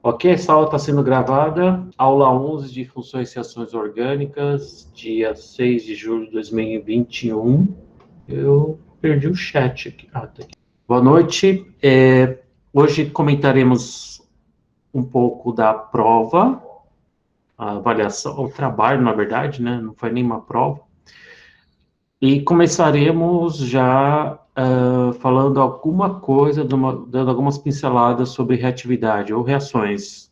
Ok, essa aula está sendo gravada, aula 11 de funções e reações orgânicas, dia 6 de julho de 2021. Eu perdi o chat aqui. Tá aqui. Boa noite. Hoje comentaremos um pouco da prova, a avaliação, o trabalho, na verdade, né? Não foi nenhuma prova. E começaremos já falando alguma coisa, dando algumas pinceladas sobre reatividade ou reações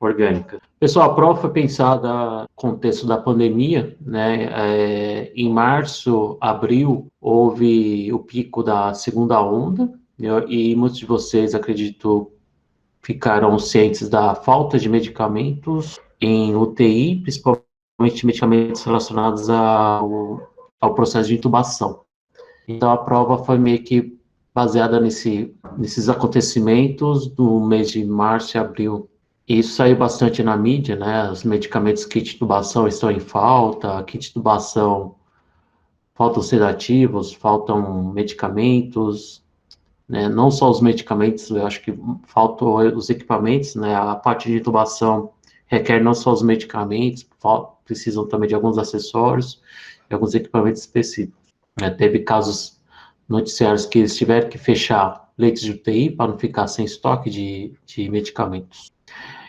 orgânicas. Pessoal, a prova foi pensada no contexto da pandemia, né? Em março, abril, houve o pico da segunda onda, né? E muitos de vocês, acredito, ficaram cientes da falta de medicamentos em UTI, principalmente medicamentos relacionados ao processo de intubação. Então, a prova foi meio que baseada nesses acontecimentos do mês de março e abril. Isso saiu bastante na mídia, né? Os medicamentos kit de intubação estão em falta, kit de intubação, faltam sedativos, faltam medicamentos, né? Não só os medicamentos, eu acho que faltam os equipamentos, né? A parte de intubação requer não só os medicamentos, precisam também de alguns acessórios e alguns equipamentos específicos. Teve casos noticiários que eles tiveram que fechar leitos de UTI para não ficar sem estoque de medicamentos.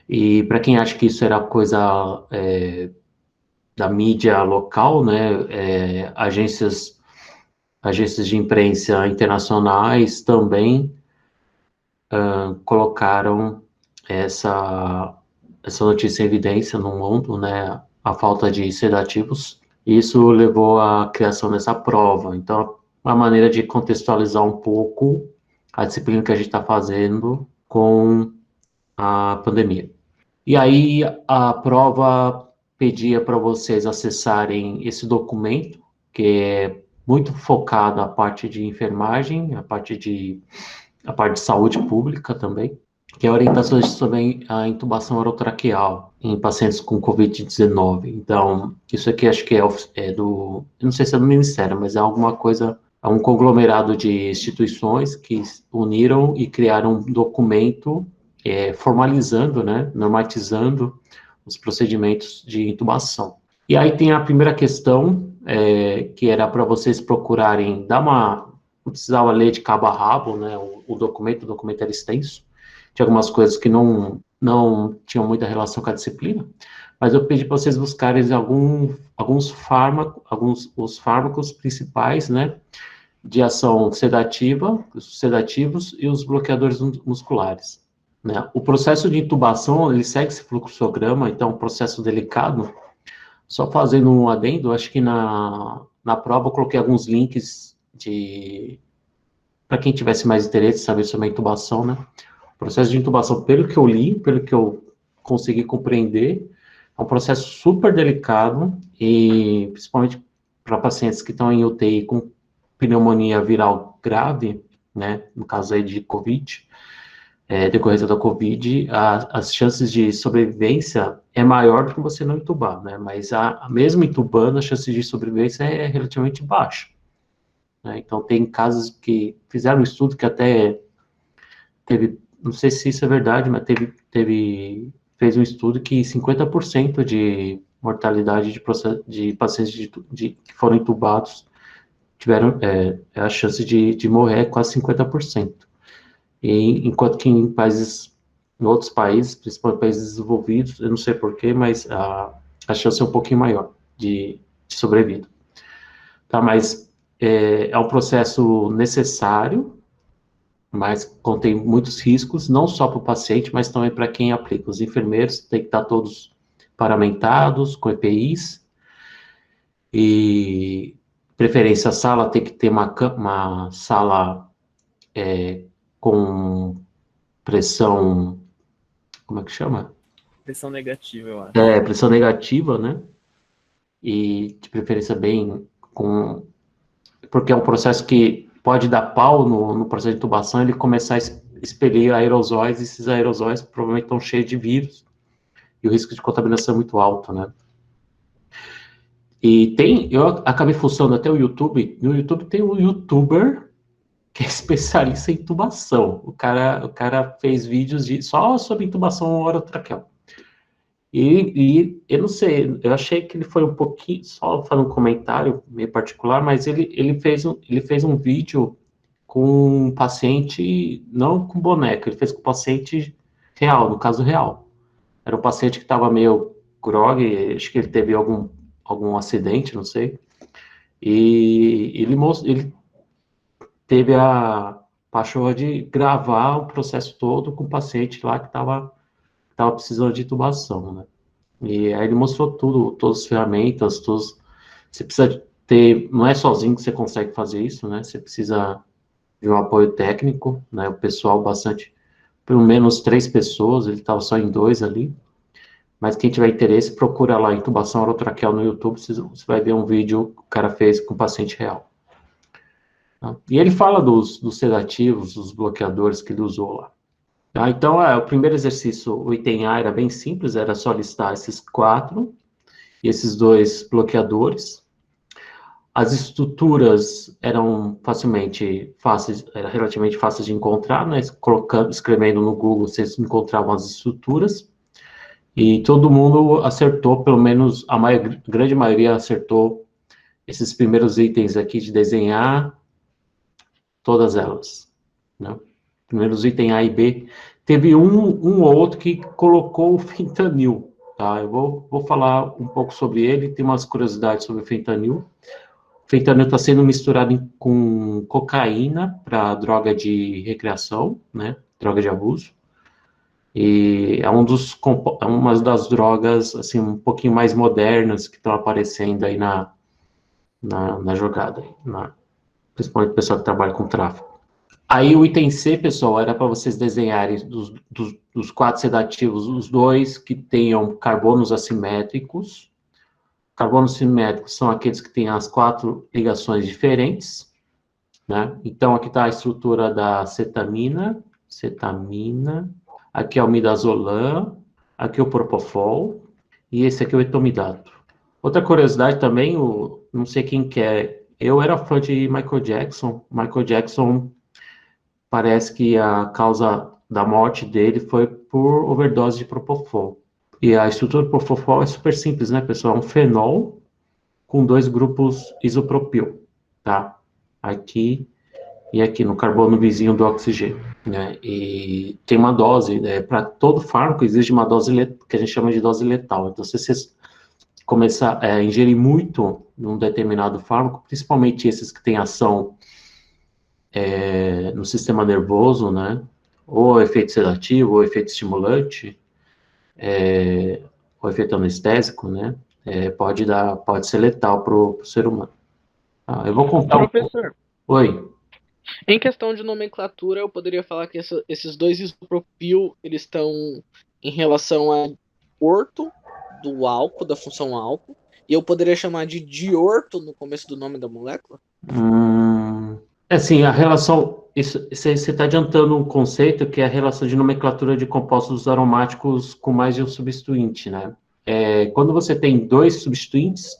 E para quem acha que isso era coisa da mídia local, né, agências de imprensa internacionais também colocaram essa notícia em evidência no mundo, né, a falta de sedativos. Isso levou à criação dessa prova. Então, uma maneira de contextualizar um pouco a disciplina que a gente está fazendo com a pandemia. E aí, a prova pedia para vocês acessarem esse documento, que é muito focado a parte de enfermagem, a parte de saúde pública também, que é orientações sobre a intubação orotraqueal em pacientes com Covid-19. Então, isso aqui acho que é do, eu não sei se é do Ministério, mas é alguma coisa, é um conglomerado de instituições que uniram e criaram um documento formalizando, né, normatizando os procedimentos de intubação. E aí tem a primeira questão, que era para vocês procurarem, não precisava ler de cabo a rabo, né, o documento era extenso, tinha algumas coisas que não tinham muita relação com a disciplina, mas eu pedi para vocês buscarem os fármacos principais, né, de ação sedativa, os sedativos e os bloqueadores musculares. Né? O processo de intubação, ele segue esse fluxograma, então é um processo delicado. Só fazendo um adendo, acho que na prova eu coloquei alguns links para quem tivesse mais interesse em saber sobre a intubação, né? O processo de intubação, pelo que eu li, pelo que eu consegui compreender, é um processo super delicado e principalmente para pacientes que estão em UTI com pneumonia viral grave, né? No caso aí de COVID, decorrência da Covid, as chances de sobrevivência é maior do que você não entubar, né? Mas mesmo entubando, a chance de sobrevivência é relativamente baixa. Né? Então, tem casos que fizeram um estudo que até teve, não sei se isso é verdade, mas fez um estudo que 50% de mortalidade de pacientes que foram entubados tiveram a chance de morrer é quase 50%. E enquanto que em outros países, principalmente países desenvolvidos, eu não sei porquê, mas a chance é um pouquinho maior de sobrevida. Tá, mas é um processo necessário, mas contém muitos riscos, não só para o paciente, mas também para quem aplica. Os enfermeiros têm que estar todos paramentados, com EPIs, e preferência a sala tem que ter uma sala com pressão, como é que chama? Pressão negativa, eu acho. Pressão negativa, né? E de preferência porque é um processo que pode dar pau no processo de intubação, ele começar a expelir aerosóis, e esses aerosóis provavelmente estão cheios de vírus, e o risco de contaminação é muito alto, né? E eu acabei fuçando até o YouTube, no YouTube tem um youtuber que é especialista em intubação. O cara fez vídeos só sobre intubação orotraqueal. E eu não sei, eu achei que ele foi um pouquinho, só fazendo um comentário meio particular, mas ele fez um vídeo com um paciente, não com boneco, ele fez com paciente real, no caso real. Era um paciente que estava meio grogue, acho que ele teve algum acidente, não sei. E ele teve a pachorra de gravar o processo todo com o paciente lá que estava precisando de intubação, né? E aí ele mostrou tudo, todas as ferramentas, todos. Você precisa ter, não é sozinho que você consegue fazer isso, né? Você precisa de um apoio técnico, né? O pessoal bastante, pelo menos 3 pessoas, ele estava só em 2 ali. Mas quem tiver interesse, procura lá intubação orotraqueal no YouTube, você vai ver um vídeo que o cara fez com o paciente real. Tá? E ele fala dos sedativos, dos bloqueadores que ele usou lá. Tá? Então, o primeiro exercício, o item A era bem simples, era só listar esses 4 e esses 2 bloqueadores. As estruturas eram era relativamente fáceis de encontrar, né? Escrevendo no Google, vocês encontravam as estruturas. E todo mundo acertou, pelo menos grande maioria acertou esses primeiros itens aqui de desenhar todas elas, né? Primeiros itens A e B. Teve um ou outro que colocou o fentanil, tá? Eu vou falar um pouco sobre ele, tem umas curiosidades sobre o fentanil. O fentanil está sendo misturado com cocaína para droga de recreação, né? Droga de abuso. E é uma das drogas assim, um pouquinho mais modernas que estão aparecendo aí na jogada, principalmente o pessoal que trabalha com tráfico. Aí o item C, pessoal, era para vocês desenharem dos 4 sedativos, os 2 que tenham carbonos assimétricos. Carbonos simétricos são aqueles que têm as 4 ligações diferentes, né? Então aqui está a estrutura da cetamina, aqui é o midazolam, aqui é o propofol, e esse aqui é o etomidato. Outra curiosidade também, não sei quem que é, eu era fã de Michael Jackson. Michael Jackson, parece que a causa da morte dele foi por overdose de propofol. E a estrutura do propofol é super simples, né, pessoal? É um fenol com 2 grupos isopropil, tá? Aqui e aqui no carbono vizinho do oxigênio, né? E tem uma dose, né? Para todo fármaco existe uma dose que a gente chama de dose letal. Então, se você começar a ingerir muito num determinado fármaco, principalmente esses que têm ação no sistema nervoso, né? Ou efeito sedativo, ou efeito estimulante, ou efeito anestésico, né? Pode ser letal para o ser humano. Eu vou contar um pouco. Professor, Oi. em questão de nomenclatura, eu poderia falar que esses 2 isopropil, eles estão em relação a orto do álcool, da função álcool, e eu poderia chamar de diorto no começo do nome da molécula? Assim, a relação. Você está adiantando um conceito que é a relação de nomenclatura de compostos aromáticos com mais de um substituinte, né? Quando você tem 2 substituintes,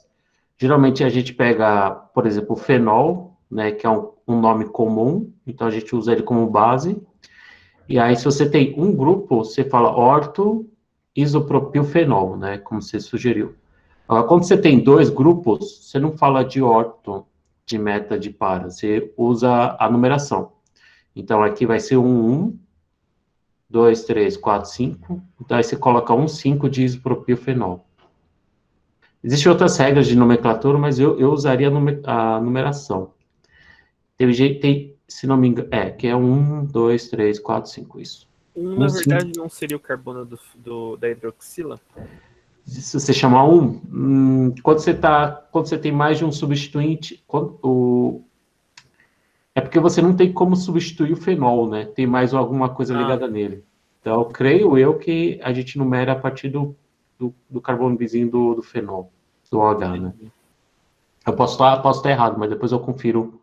geralmente a gente pega, por exemplo, o fenol, né, que é um nome comum, então a gente usa ele como base. E aí, se você tem um grupo, você fala orto-isopropilfenol, né, como você sugeriu. Agora, quando você tem 2 grupos, você não fala de orto, de meta, de para, você usa a numeração. Então, aqui vai ser 1, 2, 3, 4, 5. Então, aí você coloca 1, 5 de isopropilfenol. Existem outras regras de nomenclatura, mas eu usaria a numeração. Se não me engano, que é 1, 2, 3, 4, 5, isso. Na verdade, não seria o carbono da hidroxila? Se você chamar quando você tem mais de um substituinte, é porque você não tem como substituir o fenol, né? Tem mais alguma coisa ligada nele. Então, creio eu que a gente numera a partir do carbono vizinho do fenol, do OH, né? Eu posso estar errado, mas depois eu confiro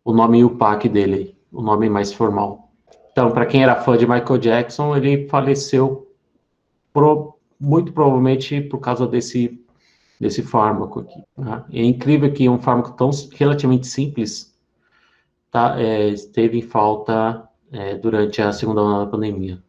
o nome e o PAC dele, o nome mais formal. Então, para quem era fã de Michael Jackson, ele faleceu muito provavelmente por causa desse fármaco aqui. Né? É incrível que um fármaco tão relativamente simples esteve em falta durante a segunda onda da pandemia.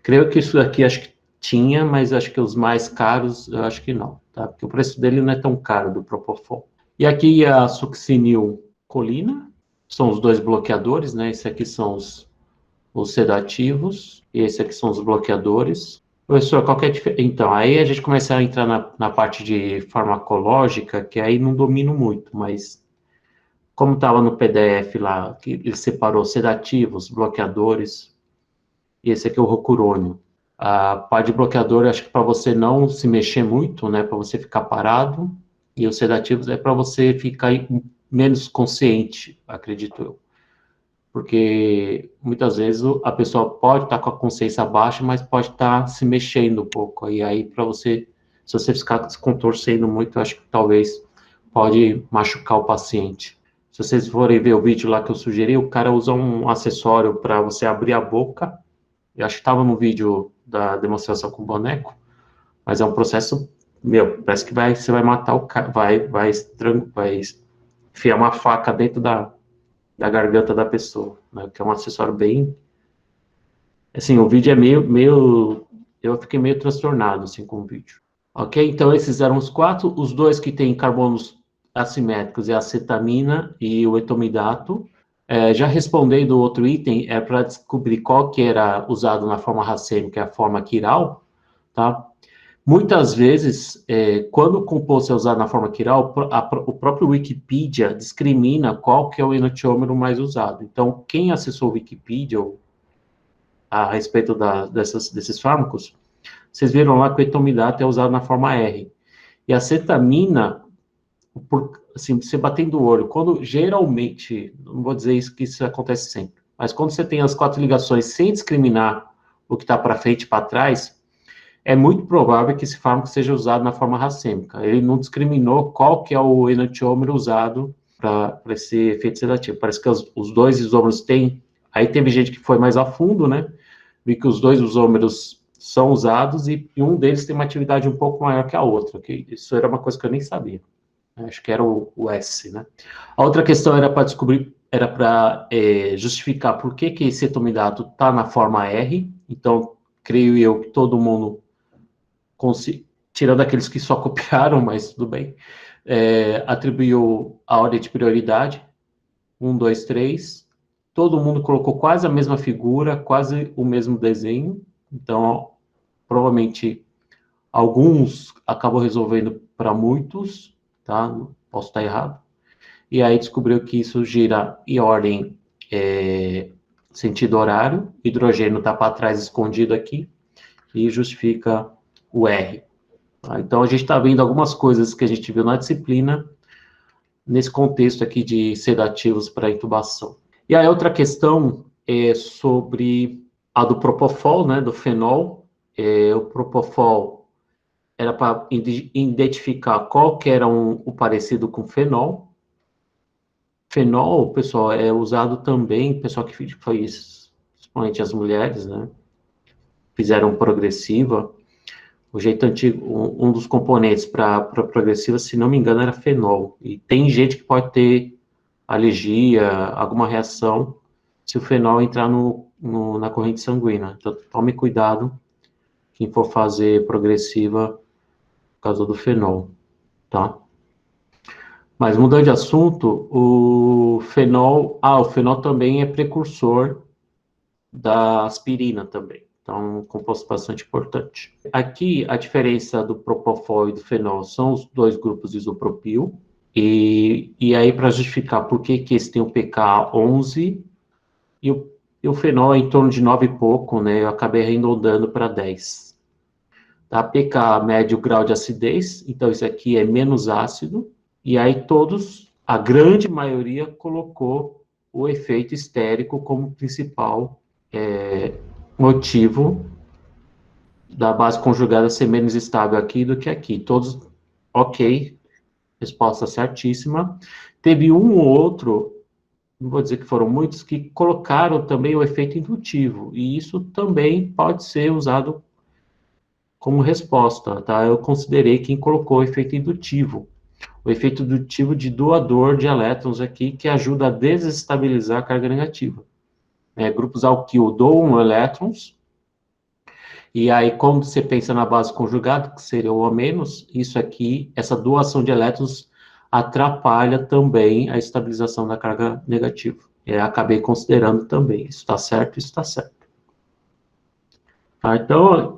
Creio que isso aqui acho que tinha, mas acho que os mais caros, eu acho que não, tá? Porque o preço dele não é tão caro, do Propofol. E aqui a succinil colina, são os dois bloqueadores, né? Esse aqui são os sedativos, e esse aqui são os bloqueadores. Professor, qual que é a diferença? Então, aí a gente começa a entrar na parte de farmacológica, que aí não domino muito, mas como estava no PDF lá, que ele separou sedativos, bloqueadores, e esse aqui é o rocurônio. A parte de bloqueador, acho que para você não se mexer muito, né, para você ficar parado, e os sedativos é para você ficar menos consciente, acredito eu. Porque muitas vezes a pessoa pode estar com a consciência baixa, mas pode estar se mexendo um pouco. E aí, para você, se você ficar se contorcendo muito, acho que talvez pode machucar o paciente. Se vocês forem ver o vídeo lá que eu sugeri, o cara usa um acessório para você abrir a boca. Eu acho que estava no vídeo da demonstração com o boneco, mas é um processo, meu, parece que você vai matar o cara, vai enfiar uma faca dentro da garganta da pessoa, né? Que é um acessório bem, assim, o vídeo é eu fiquei meio transtornado, assim, com o vídeo. Ok? Então, esses eram os quatro, os dois que têm carbonos assimétricos é a acetamina e o etomidato. Já respondendo o outro item, é para descobrir qual que era usado na forma racêmica, a forma quiral, tá? Muitas vezes, quando o composto é usado na forma quiral, o próprio Wikipedia discrimina qual que é o enantiômero mais usado. Então, quem acessou o Wikipedia a respeito desses fármacos, vocês viram lá que o etomidato é usado na forma R. E a cetamina, assim, você batendo o olho, quando geralmente, não vou dizer isso que isso acontece sempre, mas quando você tem as quatro ligações sem discriminar o que está para frente e para trás, é muito provável que esse fármaco seja usado na forma racêmica. Ele não discriminou qual que é o enantiômero usado para esse efeito sedativo. Parece que os dois isômeros têm. Aí teve gente que foi mais a fundo, né? Vi que os dois isômeros são usados e um deles tem uma atividade um pouco maior que a outra. Okay? Isso era uma coisa que eu nem sabia. Acho que era o S, né? A outra questão era para descobrir, era para justificar por que esse etomidato está na forma R. Então, creio eu que todo mundo, tirando aqueles que só copiaram, mas tudo bem, atribuiu a ordem de prioridade, 1, 2, 3. Todo mundo colocou quase a mesma figura, quase o mesmo desenho. Então, provavelmente, alguns acabou resolvendo para muitos, tá? Posso estar errado. E aí descobriu que isso gira em ordem sentido horário, hidrogênio está para trás escondido aqui, e justifica o R. Tá? Então a gente está vendo algumas coisas que a gente viu na disciplina, nesse contexto aqui de sedativos para intubação. E aí outra questão é sobre a do Propofol, né, do fenol. O Propofol era para identificar qual que era o parecido com fenol. Fenol, pessoal, é usado também, pessoal que fez, principalmente as mulheres, né, fizeram progressiva. O jeito antigo, um dos componentes para progressiva, se não me engano, era fenol. E tem gente que pode ter alergia, alguma reação, se o fenol entrar na corrente sanguínea. Então, tome cuidado quem for fazer progressiva por causa do fenol, tá? Mas mudando de assunto, o fenol também é precursor da aspirina também. Então, um composto bastante importante. Aqui, a diferença do propofol e do fenol são os dois grupos de isopropil. E aí, para justificar por que esse tem o pK 11 e o fenol é em torno de 9 e pouco, né? Eu acabei arredondando para 10. Tá? pK mede o grau de acidez, então isso aqui é menos ácido. E aí a grande maioria colocou o efeito estérico como principal motivo da base conjugada ser menos estável aqui do que aqui. Todos, ok, resposta certíssima. Teve um ou outro, não vou dizer que foram muitos, que colocaram também o efeito indutivo, e isso também pode ser usado como resposta, tá? Eu considerei quem colocou o efeito indutivo. o efeito indutivo de doador de elétrons aqui, que ajuda a desestabilizar a carga negativa. Grupos alquil doam elétrons, e aí, quando você pensa na base conjugada, que seria o a menos, isso aqui, essa doação de elétrons atrapalha também a estabilização da carga negativa. Acabei considerando também. Isso está certo, isso está certo. Então,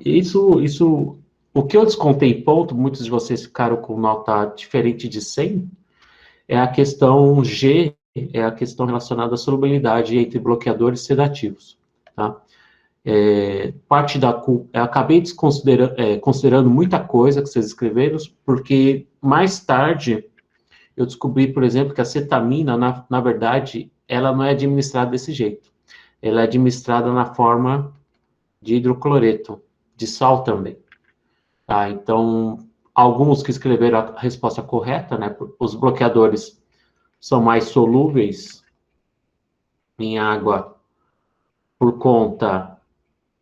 o que eu descontei em ponto, muitos de vocês ficaram com nota diferente de 100, é a questão G, é a questão relacionada à solubilidade entre bloqueadores sedativos. Tá? Parte da culpa, eu acabei considerando muita coisa que vocês escreveram, porque mais tarde eu descobri, por exemplo, que a cetamina, na verdade, ela não é administrada desse jeito. Ela é administrada na forma de hidrocloreto, de sal também. Tá? Então, alguns que escreveram a resposta correta, né? Os bloqueadores são mais solúveis em água por conta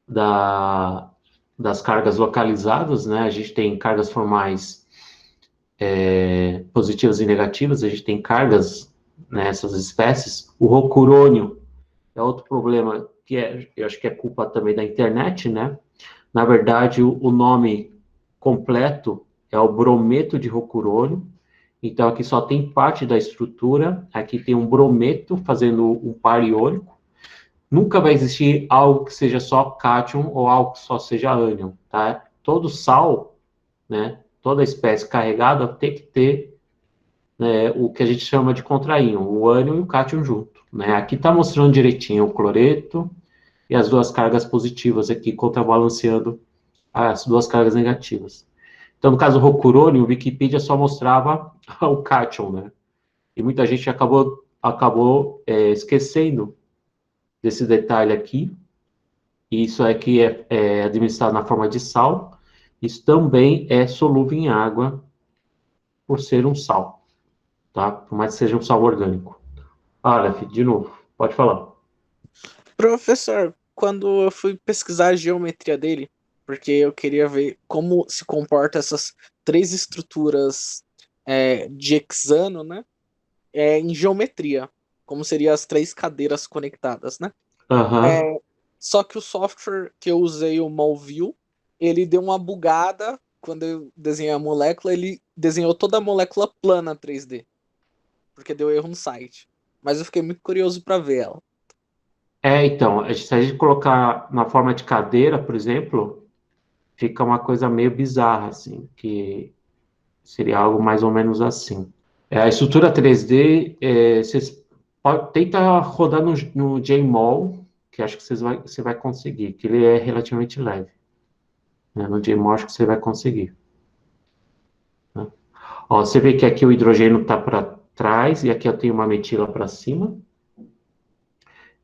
das cargas localizadas, né? A gente tem cargas formais positivas e negativas, a gente tem cargas nessas espécies. O rocurônio é outro problema que eu acho que é culpa também da internet, né? Na verdade, o nome completo é o brometo de rocurônio. Então, aqui só tem parte da estrutura. Aqui tem um brometo fazendo um par iônico. Nunca vai existir algo que seja só cátion ou algo que só seja ânion, tá? Todo sal, né? Toda espécie carregada tem que ter, né, o que a gente chama de contraíon, o ânion e o cátion junto, né? Aqui está mostrando direitinho o cloreto e as duas cargas positivas aqui contrabalanceando as duas cargas negativas. Então, no caso do rocurônio, o Wikipedia só mostrava o cátion, né? E muita gente acabou esquecendo desse detalhe aqui. Isso aqui é administrado na forma de sal. Isso também é solúvel em água por ser um sal, tá? Por mais que seja um sal orgânico. Aleph, de novo, pode falar. Professor, quando eu fui pesquisar a geometria dele, porque eu queria ver como se comportam essas três estruturas de hexano, né? Em geometria, como seriam as três cadeiras conectadas, né? Aham. Só que o software que eu usei, o Molview, ele deu uma bugada quando eu desenhei a molécula, ele desenhou toda a molécula plana 3D, porque deu erro no site. Mas eu fiquei muito curioso para ver ela. Então, se a gente colocar na forma de cadeira, por exemplo, fica uma coisa meio bizarra, assim, que seria algo mais ou menos assim. A estrutura 3D, vocês tenta rodar no JMol, que acho que você vai conseguir, que ele é relativamente leve. Né? No JMol acho que você vai conseguir. Né? Ó, você vê que aqui o hidrogênio está para trás e aqui eu tenho uma metila para cima.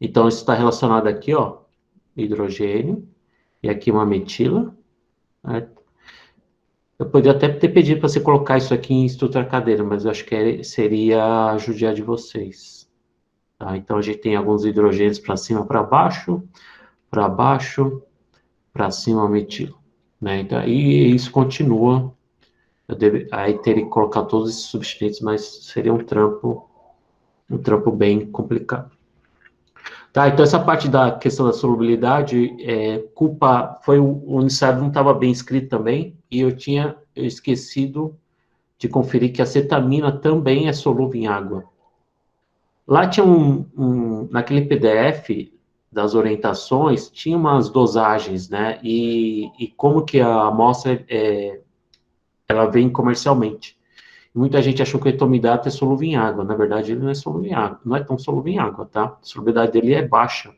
Então, isso está relacionado aqui, ó, hidrogênio, e aqui uma metila. Certo? Eu poderia até ter pedido para você colocar isso aqui em estrutura cadeira, mas eu acho que seria judiar de vocês. Tá? Então, a gente tem alguns hidrogênios para cima, para baixo, para cima, metilo. Né? Então, e isso continua. Aí teria que colocar todos esses substituintes, mas seria um trampo bem complicado. Tá, então essa parte da questão da solubilidade, foi o enunciado não estava bem escrito também, e eu esquecido de conferir que a cetamina também é solúvel em água. Lá tinha naquele PDF das orientações, tinha umas dosagens, né, e como que a amostra, ela vem comercialmente. Muita gente achou que o etomidato é solúvel em água, na verdade ele não é solúvel em água, não é tão solúvel em água, tá? A solubilidade dele é baixa.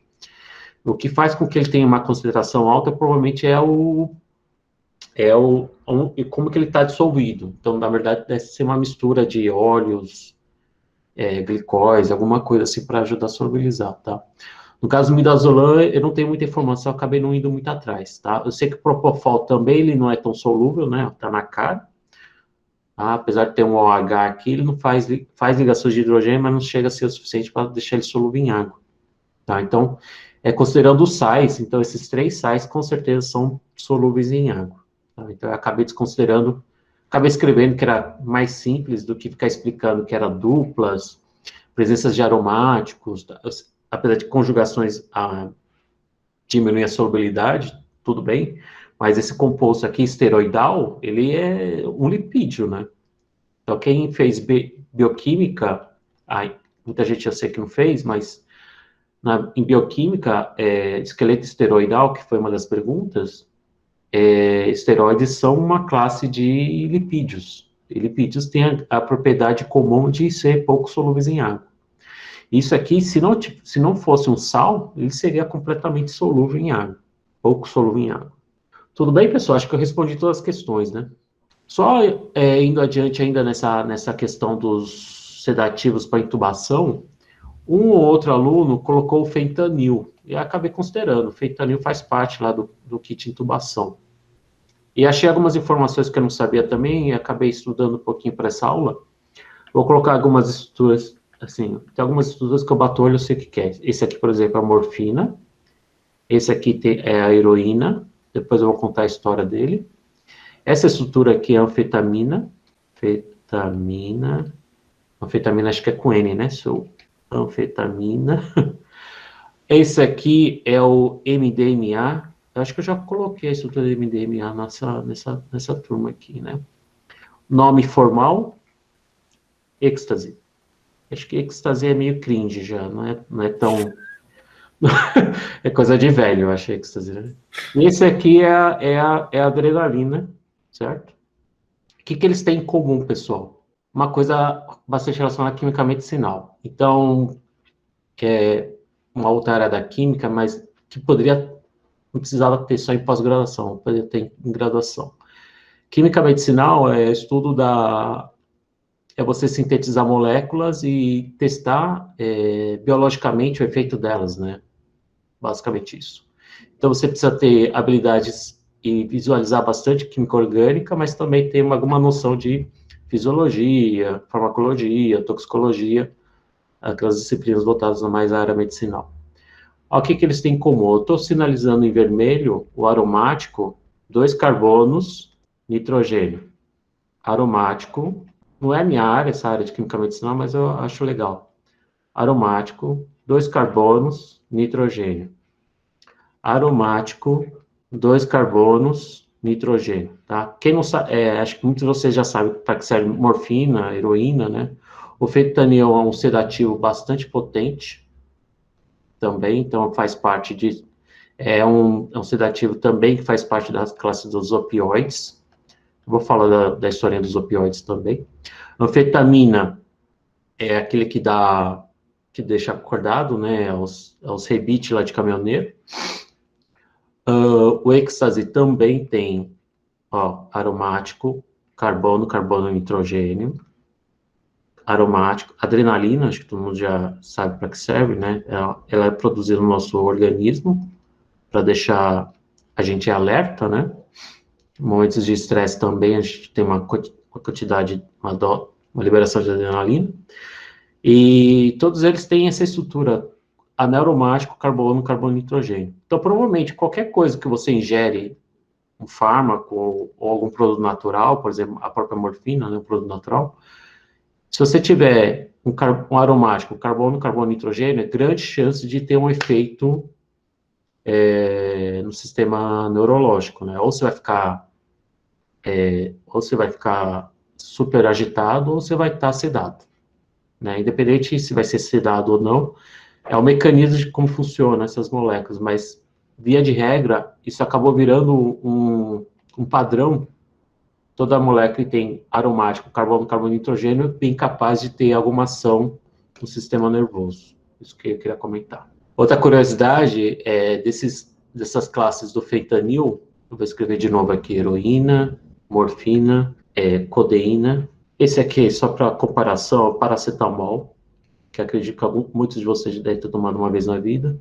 O que faz com que ele tenha uma concentração alta provavelmente e como que ele está dissolvido. Então, na verdade, deve ser uma mistura de óleos, glicóis, alguma coisa assim para ajudar a solubilizar, tá? No caso do midazolam, eu não tenho muita informação, eu acabei não indo muito atrás, tá? Eu sei que o propofol também ele não é tão solúvel, né? Tá na cara. Tá? Apesar de ter um OH aqui, ele não faz ligações de hidrogênio, mas não chega a ser o suficiente para deixar ele solúvel em água. Tá? Então, considerando os sais, então esses três sais com certeza são solúveis em água. Tá? Então, eu acabei desconsiderando acabei escrevendo que era mais simples do que ficar explicando que era duplas, presenças de aromáticos, apesar de conjugações diminuir a solubilidade, tudo bem, mas esse composto aqui, esteroidal, ele é um lipídio, né? Então, quem fez bioquímica, muita gente eu sei que não fez, mas em bioquímica, esqueleto esteroidal, que foi uma das perguntas, esteroides são uma classe de lipídios. E lipídios têm a propriedade comum de ser pouco solúveis em água. Isso aqui, se não fosse um sal, ele seria completamente solúvel em água, pouco solúvel em água. Tudo bem, pessoal? Acho que eu respondi todas as questões, né? Só indo adiante ainda nessa questão dos sedativos para intubação, um ou outro aluno colocou o fentanil, e eu acabei considerando, o fentanil faz parte lá do kit intubação. E achei algumas informações que eu não sabia também, e acabei estudando um pouquinho para essa aula. Vou colocar algumas estruturas, assim, tem algumas estruturas que eu bato o olho, eu sei o que é. Esse aqui, por exemplo, é a morfina, esse aqui é a heroína, depois eu vou contar a história dele. Essa estrutura aqui é a anfetamina, anfetamina acho que é com N, né? Anfetamina. Esse aqui é o MDMA. Eu acho que eu já coloquei a estrutura do MDMA nessa turma aqui, né? Nome formal, êxtase. Acho que êxtase é meio cringe já, não é tão... é coisa de velho, eu acho, êxtase, né? E esse aqui é a adrenalina, certo? O que eles têm em comum, pessoal? Uma coisa bastante relacionada à química medicinal. Então, é uma outra área da química, mas que não precisava ter só em pós-graduação, poderia ter em graduação. Química medicinal é estudo é você sintetizar moléculas e testar biologicamente o efeito delas, né? Basicamente isso. Então, você precisa ter habilidades e visualizar bastante química orgânica, mas também ter alguma noção de fisiologia, farmacologia, toxicologia, aquelas disciplinas voltadas mais à área medicinal. O que eles têm em comum? Eu estou sinalizando em vermelho o aromático, 2 carbonos, nitrogênio. Aromático, não é a minha área, essa área de química medicinal, mas eu acho legal. Aromático, 2 carbonos, nitrogênio. Aromático, 2 carbonos, nitrogênio, tá? Quem não sabe, acho que muitos de vocês já sabem para que serve morfina, heroína, né? O fentanil é um sedativo bastante potente, também, então faz parte de... É um sedativo também que faz parte das classes dos opioides. Vou falar da história dos opioides também. Anfetamina é aquele que deixa acordado, né? Os rebite lá de caminhoneiro. O êxtase também tem aromático, carbono, nitrogênio. Aromático, adrenalina, acho que todo mundo já sabe para que serve, né? Ela é produzida no nosso organismo para deixar a gente alerta, né? Momentos de estresse também, a gente tem uma quantidade, uma liberação de adrenalina. E todos eles têm essa estrutura anaromático, carbono, nitrogênio. Então, provavelmente, qualquer coisa que você ingere, um fármaco ou algum produto natural, por exemplo, a própria morfina, né, um produto natural, se você tiver um aromático, carbono, nitrogênio, é grande chance de ter um efeito no sistema neurológico, né? Ou você vai ficar super agitado, ou você vai estar sedado, né? Independente se vai ser sedado ou não, é o mecanismo de como funcionam essas moléculas, mas, via de regra, isso acabou virando um padrão. Toda molécula que tem aromático, carbono, nitrogênio, é bem capaz de ter alguma ação no sistema nervoso. Isso que eu queria comentar. Outra curiosidade é dessas classes do fentanil, eu vou escrever de novo aqui, heroína, morfina, codeína. Esse aqui, só para comparação, é o paracetamol, que acredito que muitos de vocês devem ter tomado uma vez na vida.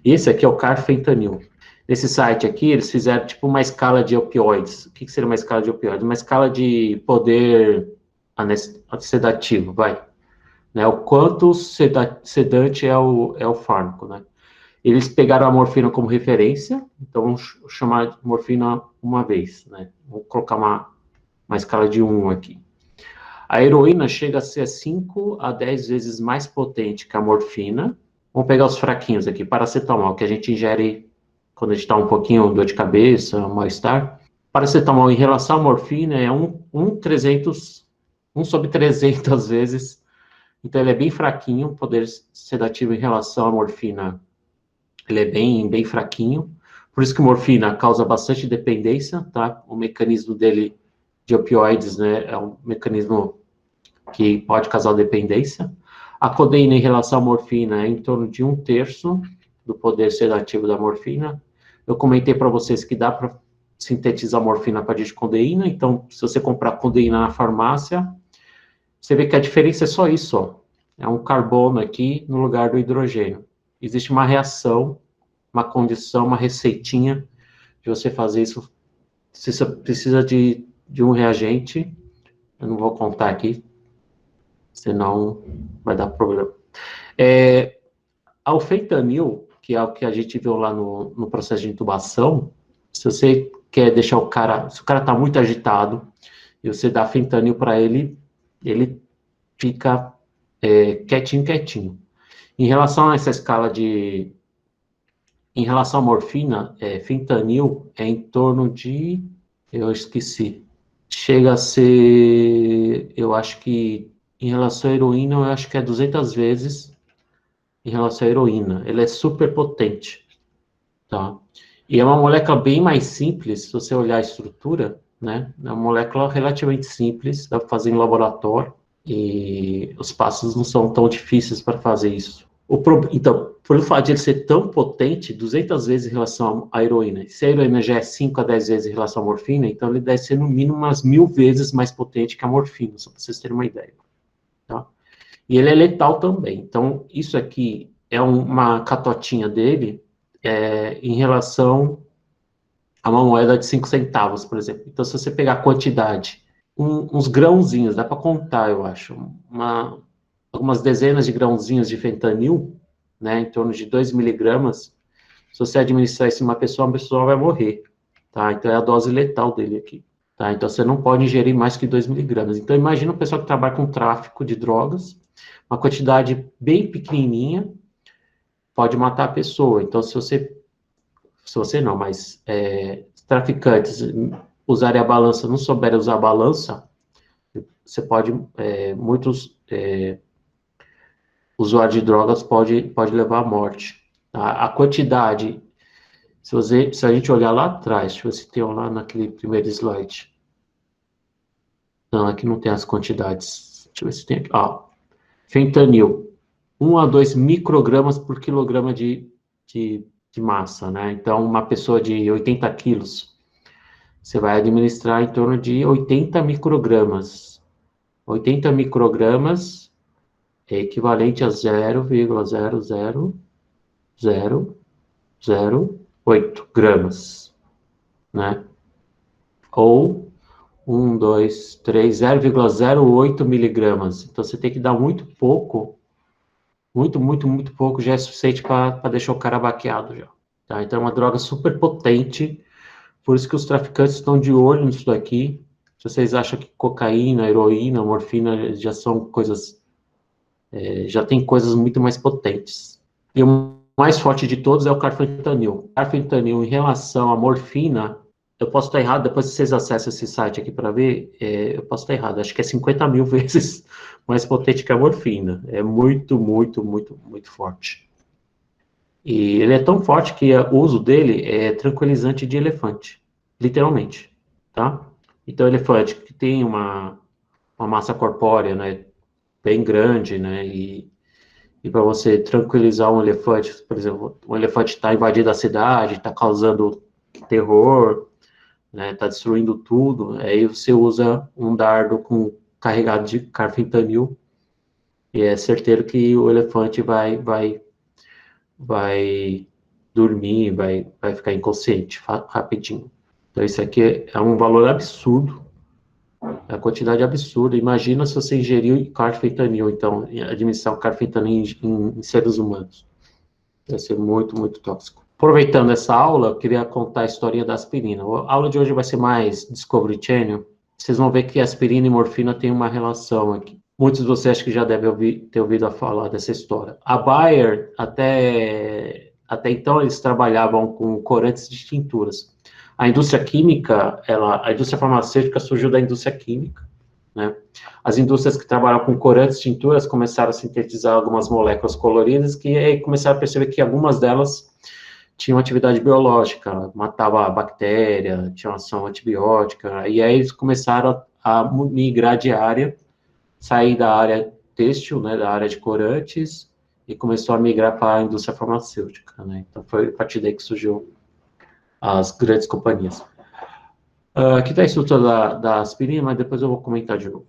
E esse aqui é o carfentanil. Nesse site aqui, eles fizeram tipo uma escala de opioides. O que seria uma escala de opioides? Uma escala de poder sedativo, vai. Né? O quanto sedante é o fármaco, né? Eles pegaram a morfina como referência, então vamos chamar de morfina uma vez, né? Vou colocar uma escala de 1 aqui. A heroína chega a ser 5 a 10 vezes mais potente que a morfina. Vamos pegar os fraquinhos aqui, paracetamol, que a gente ingere quando a gente está um pouquinho dor de cabeça, mal-estar. Paracetamol em relação à morfina é 1 sobre 300 vezes. Então ele é bem fraquinho, o poder sedativo em relação à morfina, ele é bem fraquinho. Por isso que morfina causa bastante dependência, tá? O mecanismo dele de opioides, né, é um mecanismo que pode causar dependência. A codeína em relação à morfina é em torno de 1/3 do poder sedativo da morfina. Eu comentei para vocês que dá para sintetizar morfina a partir de codeína, então se você comprar codeína na farmácia, você vê que a diferença é só isso, ó. É um carbono aqui no lugar do hidrogênio. Existe uma reação, uma condição, uma receitinha de você fazer isso. Você precisa de um reagente, eu não vou contar aqui, senão vai dar problema. O fentanil, que é o que a gente viu lá no processo de intubação, se você quer deixar o cara, se o cara está muito agitado, e você dá fentanil para ele, ele fica quietinho. Em relação a essa escala de... Em relação à morfina, fentanil é em torno de... Eu esqueci. Chega a ser... Eu acho que... Em relação à heroína, eu acho que é 200 vezes em relação à heroína. Ele é super potente, tá? E é uma molécula bem mais simples, se você olhar a estrutura, né? É uma molécula relativamente simples, dá para fazer em laboratório, e os passos não são tão difíceis para fazer isso. Então, pelo fato de ele ser tão potente, 200 vezes em relação à heroína, se a heroína já é 5 a 10 vezes em relação à morfina, então ele deve ser no mínimo umas 1000 vezes mais potente que a morfina, só para vocês terem uma ideia. Tá? E ele é letal também. Então, isso aqui é uma catotinha dele em relação a uma moeda de 5 centavos, por exemplo. Então, se você pegar a quantidade, uns grãozinhos, dá para contar, eu acho, algumas dezenas de grãozinhos de fentanil, né, em torno de 2 miligramas, se você administrar isso em uma pessoa, a pessoa vai morrer. Tá? Então, é a dose letal dele aqui. Tá? Então, você não pode ingerir mais que 2 miligramas. Então, imagina um pessoal que trabalha com tráfico de drogas, uma quantidade bem pequenininha, pode matar a pessoa. Então, se você não, mas traficantes usarem a balança, não souberem usar a balança, você pode, muitos usuários de drogas pode levar à morte. Tá? A quantidade, se a gente olhar lá atrás, deixa eu ver se tem lá naquele primeiro slide. Não, aqui não tem as quantidades. Deixa eu ver se tem aqui. Ó, fentanil, 1 a 2 microgramas por quilograma de massa, né? Então, uma pessoa de 80 quilos, você vai administrar em torno de 80 microgramas. 80 microgramas é equivalente a 0,00008 gramas, né? Ou 1, 2, 3, 0,08 miligramas. Então, você tem que dar muito pouco, muito pouco, já é suficiente para deixar o cara baqueado já. Tá? Então, é uma droga super potente, por isso que os traficantes estão de olho nisso daqui. Se vocês acham que cocaína, heroína, morfina já são coisas, já tem coisas muito mais potentes. E o mais forte de todos é o carfentanil. O carfentanil, em relação à morfina, eu posso estar errado, depois que vocês acessam esse site aqui para ver, eu posso estar errado, acho que é 50 mil vezes mais potente que a morfina. É muito forte. E ele é tão forte que o uso dele é tranquilizante de elefante, literalmente, tá? Então, elefante que tem uma massa corpórea, né, bem grande, né, e para você tranquilizar um elefante, por exemplo, um elefante está invadindo a cidade, está causando terror, né, está destruindo tudo, aí você usa um dardo carregado de carfentanil, e é certeiro que o elefante vai dormir, vai ficar inconsciente rapidinho. Então, isso aqui é um valor absurdo, é a quantidade absurda. Imagina se você ingerir carfentanil, então, administrar o carfentanil em seres humanos. Vai ser muito tóxico. Aproveitando essa aula, eu queria contar a historinha da aspirina. A aula de hoje vai ser mais Discovery Channel, vocês vão ver que aspirina e morfina têm uma relação aqui. Muitos de vocês acho que já devem ter ouvido a falar dessa história. A Bayer, até então, eles trabalhavam com corantes de tinturas. A indústria química, a indústria farmacêutica surgiu da indústria química, né? As indústrias que trabalham com corantes de tinturas começaram a sintetizar algumas moléculas coloridas que aí começaram a perceber que algumas delas tinham atividade biológica, matava a bactéria, tinha ação antibiótica, e aí eles começaram a migrar de área, sair da área têxtil, né, da área de corantes, e começou a migrar para a indústria farmacêutica, né? Então foi a partir daí que surgiu as grandes companhias. Aqui está a estrutura da aspirina, mas depois eu vou comentar de novo.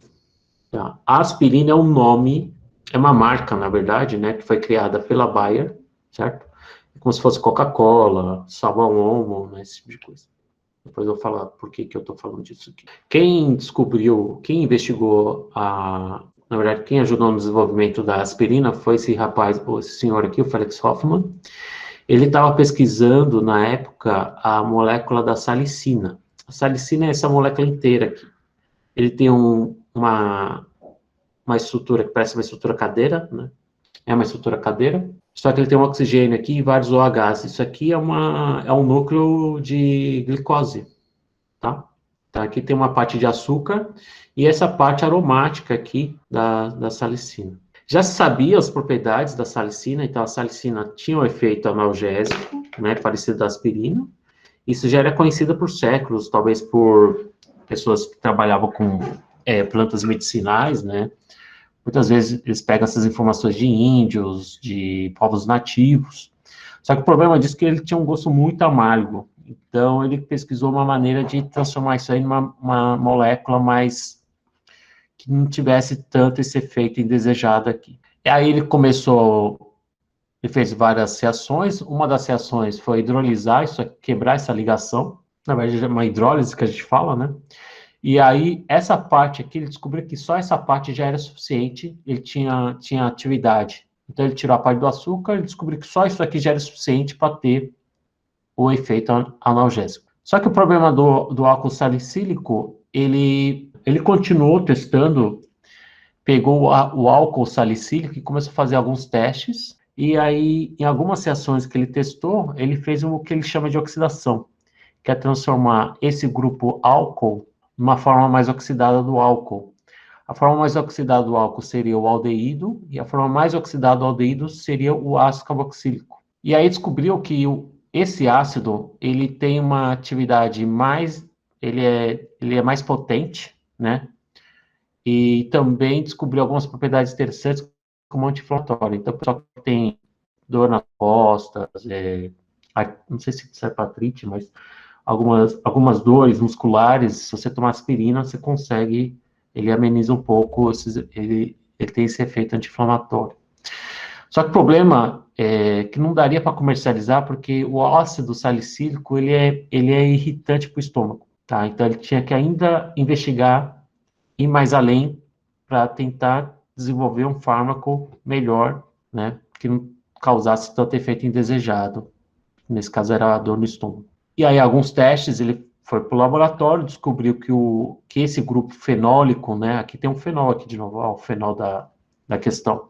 Tá. A aspirina é um nome, é uma marca, na verdade, né, que foi criada pela Bayer, certo? Como se fosse Coca-Cola, sabão Omo, né, esse tipo de coisa. Depois eu vou falar por que eu estou falando disso aqui. Quem descobriu, quem investigou, na verdade, quem ajudou no desenvolvimento da aspirina foi esse rapaz, esse senhor aqui, o Felix Hoffmann. Ele estava pesquisando, na época, a molécula da salicina. A salicina é essa molécula inteira aqui. Ele tem uma estrutura que parece uma estrutura cadeira, né? É uma estrutura cadeira, só que ele tem um oxigênio aqui e vários OHs. Isso aqui é um núcleo de glicose, tá? Tá? Aqui tem uma parte de açúcar e essa parte aromática aqui da salicina. Já se sabia as propriedades da salicina, então a salicina tinha um efeito analgésico, né, parecido da aspirina. Isso já era conhecido por séculos, talvez por pessoas que trabalhavam com plantas medicinais, né? Muitas vezes eles pegam essas informações de índios, de povos nativos. Só que o problema disso é que ele tinha um gosto muito amargo. Então, ele pesquisou uma maneira de transformar isso aí numa molécula mais que não tivesse tanto esse efeito indesejado aqui. E aí ele fez várias reações. Uma das reações foi hidrolisar isso aqui, quebrar essa ligação. Na verdade, é uma hidrólise que a gente fala, né? E aí, essa parte aqui, ele descobriu que só essa parte já era suficiente, ele tinha atividade. Então, ele tirou a parte do açúcar e descobriu que só isso aqui já era suficiente para ter o efeito analgésico. Só que o problema do álcool salicílico, ele continuou testando, pegou o álcool salicílico e começou a fazer alguns testes, e aí, em algumas reações que ele testou, ele fez o que ele chama de oxidação, que é transformar esse grupo álcool numa forma mais oxidada do álcool. A forma mais oxidada do álcool seria o aldeído, e a forma mais oxidada do aldeído seria o ácido carboxílico. E aí descobriu que esse ácido, ele tem uma atividade mais, ele é mais potente, né? E também descobriu algumas propriedades interessantes como anti-inflamatório. Então, o pessoal que tem dor nas costas, não sei se isso é artrite, mas algumas dores musculares, se você tomar aspirina, você consegue, ele ameniza um pouco, ele tem esse efeito anti-inflamatório. Só que o problema é que não daria para comercializar, porque o ácido salicílico, ele é irritante para o estômago, tá? Então, ele tinha que ainda investigar, ir mais além, para tentar desenvolver um fármaco melhor, né? Que não causasse tanto efeito indesejado. Nesse caso, era a dor no estômago. E aí, alguns testes, ele foi para o laboratório, descobriu que esse grupo fenólico, né? Aqui tem um fenol aqui de novo, ó, o fenol da questão.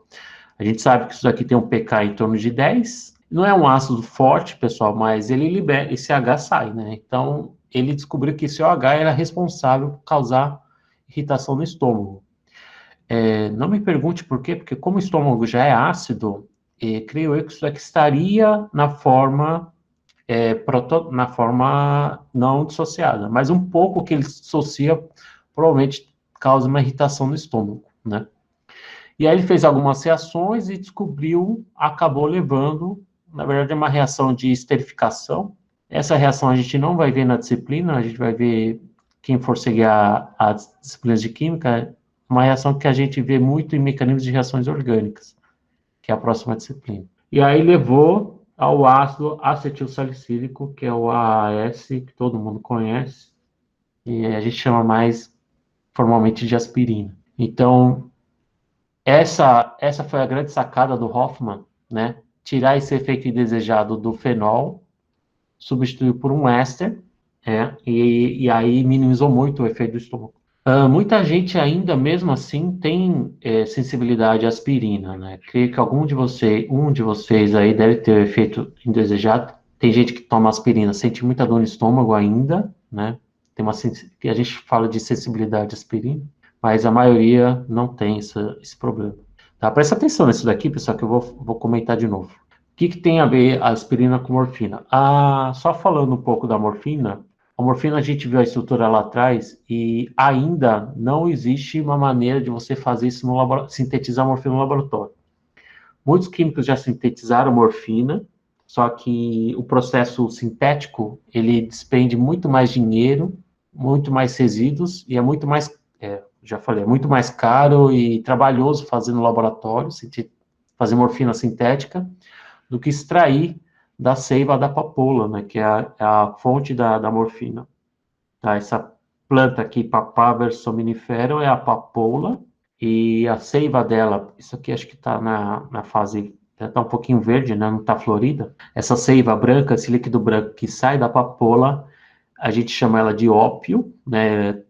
A gente sabe que isso aqui tem um pK em torno de 10. Não é um ácido forte, pessoal, mas ele libera, esse H sai, né? Então, ele descobriu que esse OH era responsável por causar irritação no estômago. Não me pergunte por quê, porque como o estômago já é ácido, creio eu que isso aqui estaria na forma não dissociada, mas um pouco que ele dissocia provavelmente causa uma irritação no estômago, né? E aí ele fez algumas reações e acabou levando, na verdade, uma reação de esterificação. Essa reação a gente não vai ver na disciplina, a gente vai ver, quem for seguir as disciplinas de química, uma reação que a gente vê muito em mecanismos de reações orgânicas, que é a próxima disciplina. E aí levou ao ácido acetilsalicílico, que é o AAS, que todo mundo conhece, e a gente chama mais formalmente de aspirina. Então, essa foi a grande sacada do Hoffmann, né? Tirar esse efeito indesejado do fenol, substituir por um éster, e aí minimizou muito o efeito do estômago. Muita gente ainda, mesmo assim, tem sensibilidade à aspirina, né? Creio que um de vocês aí deve ter efeito indesejado. Tem gente que toma aspirina, sente muita dor no estômago ainda, né? Que a gente fala de sensibilidade à aspirina, mas a maioria não tem esse problema. Tá? Presta atenção nisso daqui, pessoal, que eu vou comentar de novo. O que tem a ver a aspirina com morfina? Só falando um pouco da morfina, a morfina a gente viu a estrutura lá atrás e ainda não existe uma maneira de você fazer isso no laboratório, sintetizar morfina no laboratório. Muitos químicos já sintetizaram morfina, só que o processo sintético ele despende muito mais dinheiro, muito mais resíduos e é muito mais, já falei, é muito mais caro e trabalhoso fazer no laboratório, fazer morfina sintética, do que extrair da seiva da papoula, né, que é a fonte da morfina. Tá? Essa planta aqui, Papaver somnifero, é a papoula, e a seiva dela, isso aqui acho que está na fase, está um pouquinho verde, né? Não está florida. Essa seiva branca, esse líquido branco que sai da papoula, a gente chama ela de ópio, né?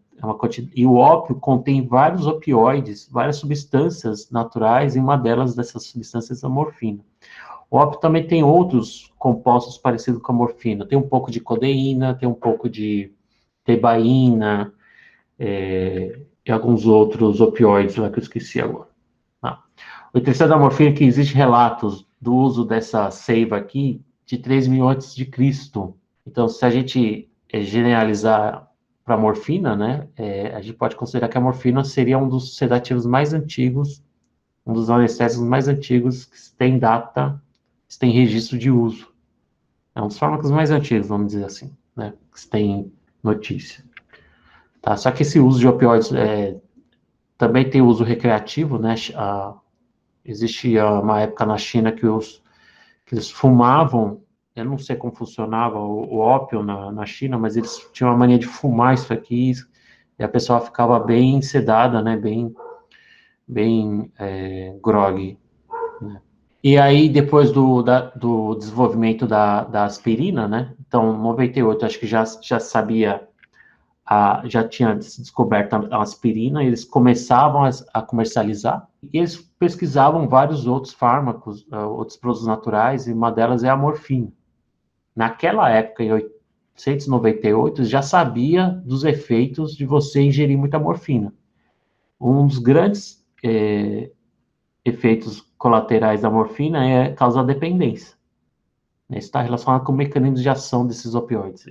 E o ópio contém vários opioides, várias substâncias naturais, e uma delas dessas substâncias é a morfina. O ópio também tem outros compostos parecidos com a morfina. Tem um pouco de codeína, tem um pouco de tebaína, e alguns outros opioides lá que eu esqueci agora. Tá? O interessante da morfina é que existem relatos do uso dessa seiva aqui de 3.000 antes de Cristo. Então, se a gente generalizar para a morfina, né, a gente pode considerar que a morfina seria um dos sedativos mais antigos, um dos anestésicos mais antigos que tem data, que tem registro de uso. É um dos fármacos mais antigos, vamos dizer assim, né, que tem notícia. Tá? Só que esse uso de opioides também tem uso recreativo, né? Existia uma época na China que eles fumavam, eu não sei como funcionava o ópio na China, mas eles tinham a mania de fumar isso aqui, e a pessoa ficava bem sedada, né? Bem groggy. Né? E aí, depois do desenvolvimento da aspirina, né? Então, em 98, acho que já sabia já tinha descoberto a aspirina, eles começavam a comercializar, e eles pesquisavam vários outros fármacos, outros produtos naturais, e uma delas é a morfina. Naquela época, em 1898, já sabia dos efeitos de você ingerir muita morfina. Um dos grandes efeitos colaterais da morfina é causar dependência. Isso está relacionado com o mecanismo de ação desses opioides.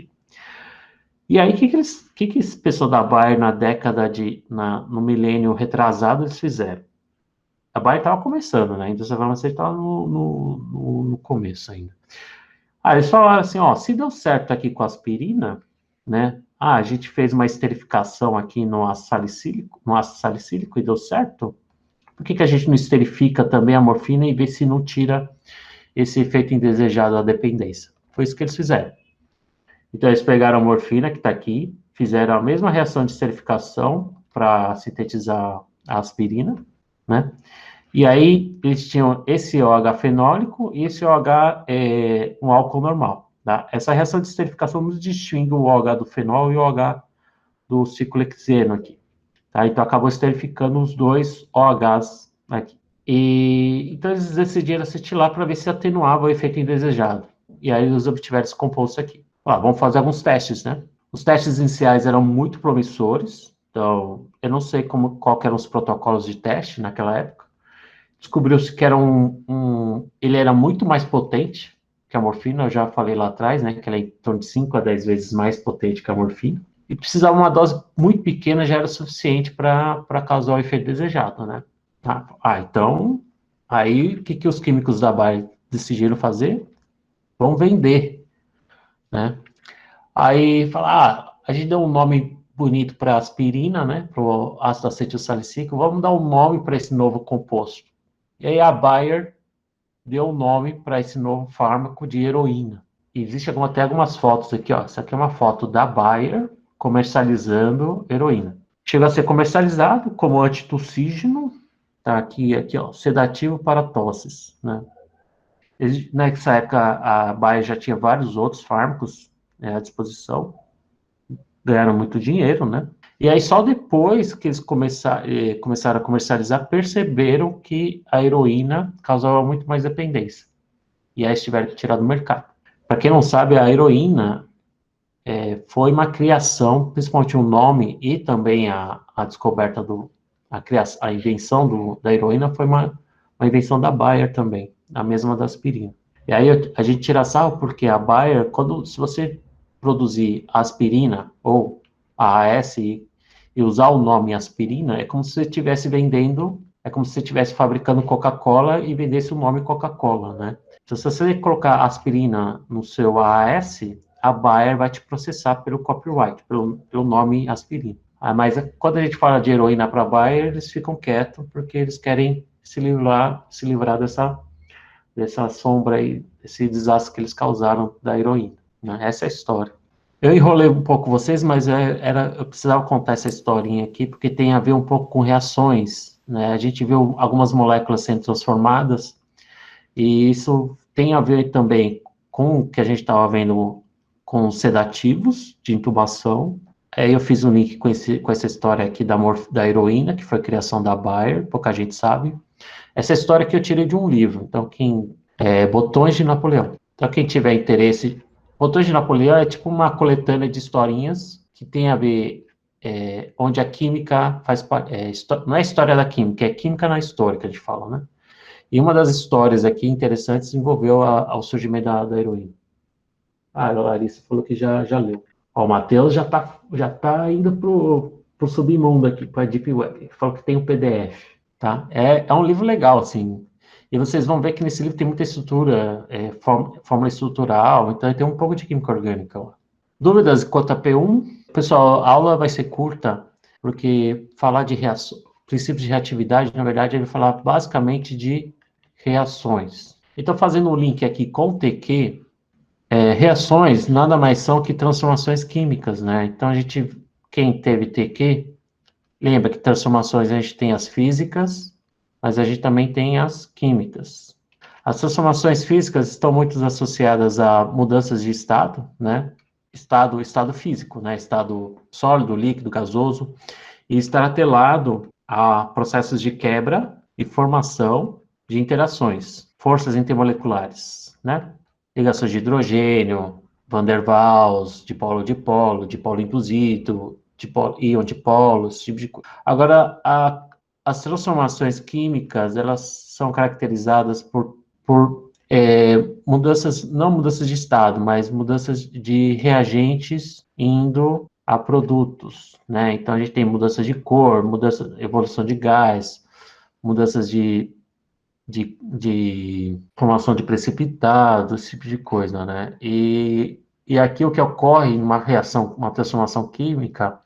E aí, o que esse pessoal da Bayer na no milênio retrasado, eles fizeram? A Bayer estava começando, né? A indústria farmacêutica estava no começo ainda. Eles falaram assim, ó, se deu certo aqui com a aspirina, né? A gente fez uma esterificação aqui no ácido salicílico e deu certo. Por que a gente não esterifica também a morfina e vê se não tira esse efeito indesejado da dependência? Foi isso que eles fizeram. Então, eles pegaram a morfina, que está aqui, fizeram a mesma reação de esterificação para sintetizar a aspirina, né? E aí, eles tinham esse OH fenólico e esse OH um álcool normal, tá? Essa reação de esterificação nos distingue o OH do fenol e o OH do ciclohexeno aqui, tá? Então, acabou esterificando os dois OHs aqui. Então, eles decidiram assitilar para ver se atenuava o efeito indesejado. E aí, eles obtiveram esse composto aqui. Vamos fazer alguns testes, né? Os testes iniciais eram muito promissores, então eu não sei qual eram os protocolos de teste naquela época. Descobriu-se que ele era muito mais potente que a morfina, eu já falei lá atrás, né? Que ela é em torno de 5 a 10 vezes mais potente que a morfina. E precisava uma dose muito pequena, já era suficiente para causar o efeito desejado, né? Então, aí o que os químicos da Bayer decidiram fazer? Vão vender, né? Aí fala, a gente deu um nome bonito para aspirina, né? Para o ácido acetil salicílico, vamos dar um nome para esse novo composto. E aí a Bayer deu um nome para esse novo fármaco de heroína. E existe até algumas fotos aqui, ó. Essa aqui é uma foto da Bayer comercializando heroína. Chegou a ser comercializado como antitussígeno, tá aqui, ó, sedativo para tosses, né? Nessa época a Bayer já tinha vários outros fármacos à disposição, ganharam muito dinheiro, né? E aí só depois que eles começaram a comercializar, perceberam que a heroína causava muito mais dependência. E aí eles tiveram que tirar do mercado. Para quem não sabe, a heroína foi uma criação, principalmente o nome e também a descoberta a invenção da heroína foi uma invenção da Bayer também, a mesma da aspirina. E aí a gente tira sarro porque a Bayer, se você produzir aspirina ou AAS e usar o nome aspirina, é como se você estivesse vendendo, é como se você estivesse fabricando Coca-Cola e vendesse o nome Coca-Cola, né? Então, se você colocar aspirina no seu AAS, a Bayer vai te processar pelo copyright, pelo nome aspirina. Mas quando a gente fala de heroína para a Bayer, eles ficam quietos porque eles querem se livrar dessa sombra aí, desse desastre que eles causaram da heroína, né? Essa é a história. Eu enrolei um pouco vocês, mas eu precisava contar essa historinha aqui, porque tem a ver um pouco com reações, né? A gente viu algumas moléculas sendo transformadas, e isso tem a ver também com o que a gente estava vendo com sedativos de intubação. Aí eu fiz um link com essa história aqui da heroína, que foi a criação da Bayer, pouca gente sabe. Essa história que eu tirei de um livro, então Botões de Napoleão. Então quem tiver interesse, Botões de Napoleão é tipo uma coletânea de historinhas que tem a ver onde a química faz parte, não é história da química, é química na história que a gente fala, né? E uma das histórias aqui interessantes envolveu ao surgimento da heroína. Ah, a Larissa falou que já leu. Ó, o Matheus já tá indo pro submundo aqui, para a Deep Web. Falou que tem um PDF, tá? É um livro legal, assim. E vocês vão ver que nesse livro tem muita estrutura, fórmula estrutural, então tem um pouco de química orgânica lá. Dúvidas quanto a P1? Pessoal, a aula vai ser curta, porque falar de princípios de reatividade, na verdade, ele vai falar basicamente de reações. Então, fazendo um link aqui com o TQ, reações nada mais são que transformações químicas, né? Então, quem teve TQ, lembra que transformações a gente tem as físicas, mas a gente também tem as químicas. As transformações físicas estão muito associadas a mudanças de estado, né? Estado físico, né? Estado sólido, líquido, gasoso, e estar atrelado a processos de quebra e formação de interações, forças intermoleculares, né? Ligações de hidrogênio, Van der Waals, dipolo induzido, íon dipolo, esse tipo de coisa. Agora, as transformações químicas, elas são caracterizadas por mudanças, não mudanças de estado, mas mudanças de reagentes indo a produtos, né? Então, a gente tem mudança de cor, evolução de gás, mudanças de formação de precipitado, esse tipo de coisa, né? E aqui o que ocorre numa reação, uma transformação química,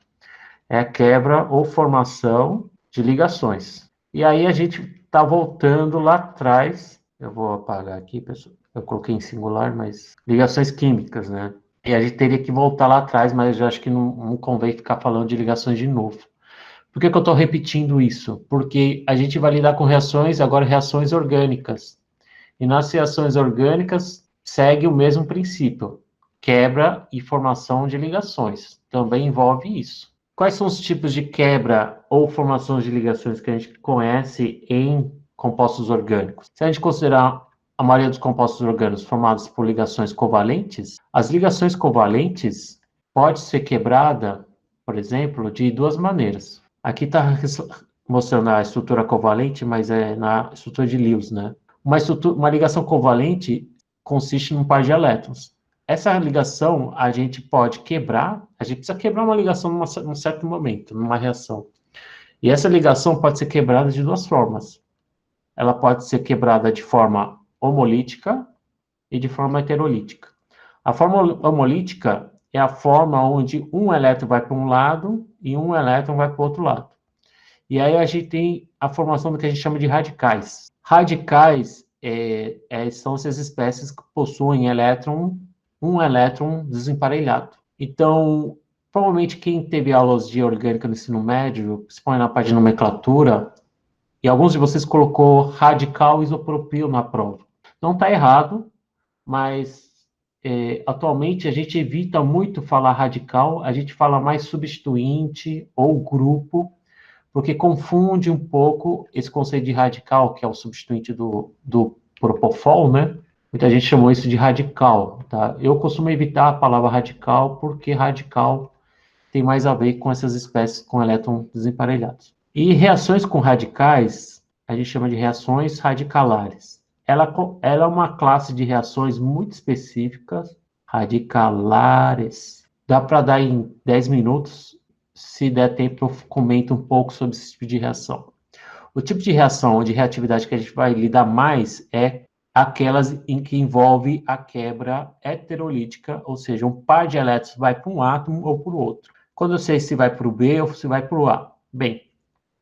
é a quebra ou formação de ligações. E aí a gente está voltando lá atrás, eu vou apagar aqui, pessoal, eu coloquei em singular, mas ligações químicas, né? E a gente teria que voltar lá atrás, mas eu acho que não convém ficar falando de ligações de novo. Por que eu estou repetindo isso? Porque a gente vai lidar com reações, agora reações orgânicas. E nas reações orgânicas segue o mesmo princípio, quebra e formação de ligações. Também envolve isso. Quais são os tipos de quebra ou formação de ligações que a gente conhece em compostos orgânicos? Se a gente considerar a maioria dos compostos orgânicos formados por ligações covalentes, as ligações covalentes pode ser quebrada, por exemplo, de duas maneiras. Aqui está mostrando a estrutura covalente, mas é na estrutura de Lewis, né? Uma ligação covalente consiste num par de elétrons. Essa ligação a gente pode quebrar, a gente precisa quebrar uma ligação num certo momento, numa reação. E essa ligação pode ser quebrada de duas formas. Ela pode ser quebrada de forma homolítica e de forma heterolítica. A forma homolítica é a forma onde um elétron vai para um lado e um elétron vai para o outro lado. E aí a gente tem a formação do que a gente chama de radicais. Radicais são essas espécies que possuem um elétron desemparelhado. Então, provavelmente quem teve aulas de orgânica no ensino médio, principalmente na parte de nomenclatura, e alguns de vocês colocou radical isopropil na prova. Não está errado, mas atualmente a gente evita muito falar radical, a gente fala mais substituinte ou grupo, porque confunde um pouco esse conceito de radical, que é o substituinte do propofol, né? Muita gente chamou isso de radical, tá? Eu costumo evitar a palavra radical, porque radical tem mais a ver com essas espécies com elétrons desemparelhados. E reações com radicais, a gente chama de reações radicalares. Ela é uma classe de reações muito específicas, radicalares. Dá para dar em 10 minutos, se der tempo eu comento um pouco sobre esse tipo de reação. O tipo de reação ou de reatividade que a gente vai lidar mais é aquelas em que envolve a quebra heterolítica, ou seja, um par de elétrons vai para um átomo ou para o outro. Quando eu sei se vai para o B ou se vai para o A. Bem,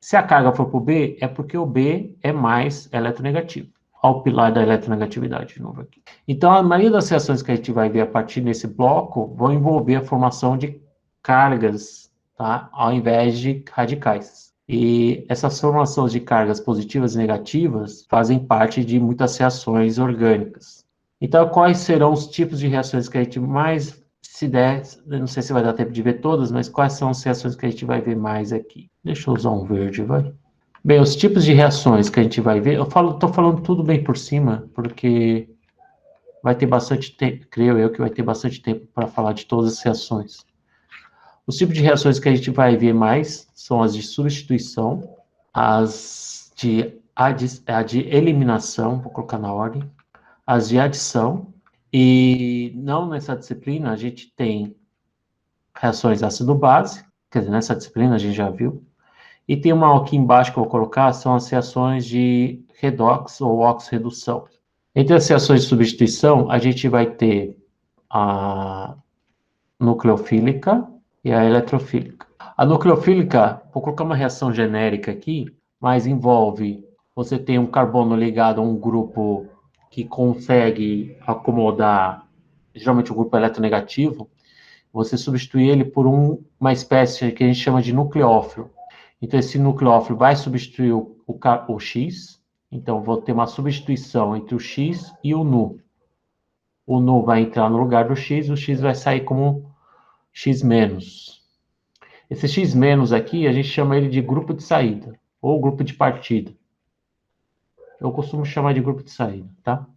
se a carga for para o B, é porque o B é mais eletronegativo. Olha o pilar da eletronegatividade de novo aqui. Então, a maioria das reações que a gente vai ver a partir desse bloco vão envolver a formação de cargas, tá? Ao invés de radicais. E essas formações de cargas positivas e negativas fazem parte de muitas reações orgânicas. Então, quais serão os tipos de reações que a gente mais, se der, eu não sei se vai dar tempo de ver todas, mas quais são as reações que a gente vai ver mais aqui? Deixa eu usar um verde, vai. Bem, os tipos de reações que a gente vai ver, estou falando tudo bem por cima, porque vai ter bastante tempo, creio eu que vai ter bastante tempo para falar de todas as reações. Os tipos de reações que a gente vai ver mais são as de substituição, a de eliminação, vou colocar na ordem, as de adição, e não nessa disciplina a gente tem reações ácido-base, quer dizer, nessa disciplina a gente já viu, e tem uma aqui embaixo que eu vou colocar, são as reações de redox ou oxirredução. Entre as reações de substituição, a gente vai ter a nucleofílica e a eletrofílica. A nucleofílica, vou colocar uma reação genérica aqui, mas envolve, você tem um carbono ligado a um grupo que consegue acomodar, geralmente o grupo eletronegativo, você substitui ele por uma espécie que a gente chama de nucleófilo. Então, esse nucleófilo vai substituir o X, então vou ter uma substituição entre o X e o NU. O NU vai entrar no lugar do X, o X vai sair como X-. Esse X- aqui, a gente chama ele de grupo de saída, ou grupo de partida. Eu costumo chamar de grupo de saída, tá?